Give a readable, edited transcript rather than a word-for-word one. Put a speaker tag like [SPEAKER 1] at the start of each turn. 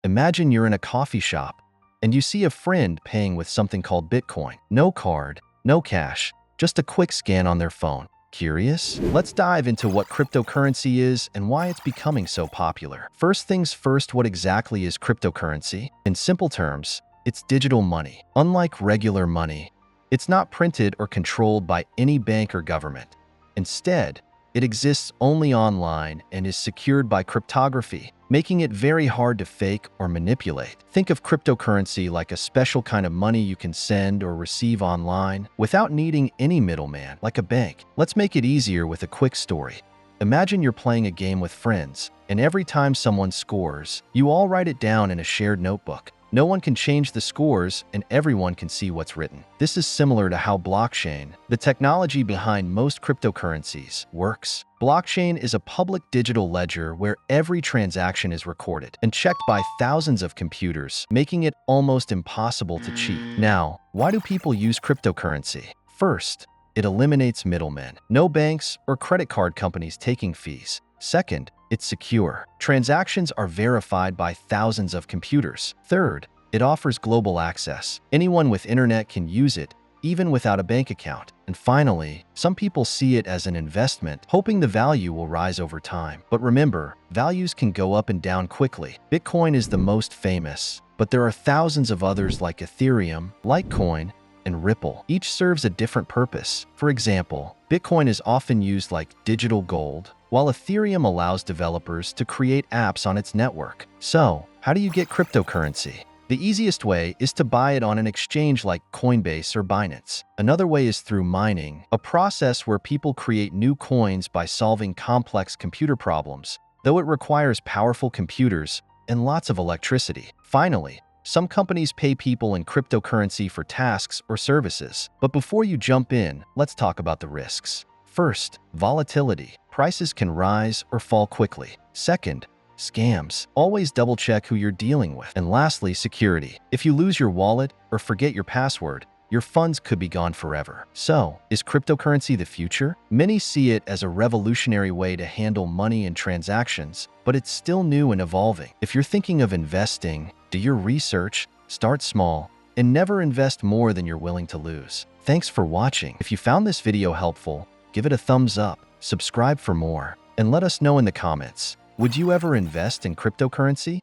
[SPEAKER 1] Imagine you're in a coffee shop and you see a friend paying with something called Bitcoin. No card, no cash, just a quick scan on their phone. Curious? Let's dive into what cryptocurrency is and why it's becoming so popular. First things first, what exactly is cryptocurrency? In simple terms, it's digital money. Unlike regular money, it's not printed or controlled by any bank or government. Instead, it exists only online and is secured by cryptography, making it very hard to fake or manipulate. Think of cryptocurrency like a special kind of money you can send or receive online without needing any middleman, like a bank. Let's make it easier with a quick story. Imagine you're playing a game with friends, and every time someone scores, you all write it down in a shared notebook. No one can change the scores, and everyone can see what's written. This is similar to how blockchain, the technology behind most cryptocurrencies, works. Blockchain is a public digital ledger where every transaction is recorded and checked by thousands of computers, making it almost impossible to cheat. Now, why do people use cryptocurrency? First, it eliminates middlemen. No banks or credit card companies taking fees. Second, it's secure. Transactions are verified by thousands of computers. Third, it offers global access. Anyone with internet can use it, even without a bank account. And finally, some people see it as an investment, hoping the value will rise over time. But remember, values can go up and down quickly. Bitcoin is the most famous, but there are thousands of others like Ethereum, Litecoin, and Ripple. Each serves a different purpose. For example, Bitcoin is often used like digital gold, while Ethereum allows developers to create apps on its network. So, how do you get cryptocurrency? The easiest way is to buy it on an exchange like Coinbase or Binance. Another way is through mining, a process where people create new coins by solving complex computer problems, though it requires powerful computers and lots of electricity. Finally, some companies pay people in cryptocurrency for tasks or services. But before you jump in, let's talk about the risks. First, volatility. Prices can rise or fall quickly. Second, scams. Always double-check who you're dealing with. And lastly, security. If you lose your wallet or forget your password, your funds could be gone forever. So, is cryptocurrency the future? Many see it as a revolutionary way to handle money and transactions, but it's still new and evolving. If you're thinking of investing, do your research, start small, and never invest more than you're willing to lose. Thanks for watching. If you found this video helpful, give it a thumbs up, subscribe for more, and let us know in the comments, would you ever invest in cryptocurrency?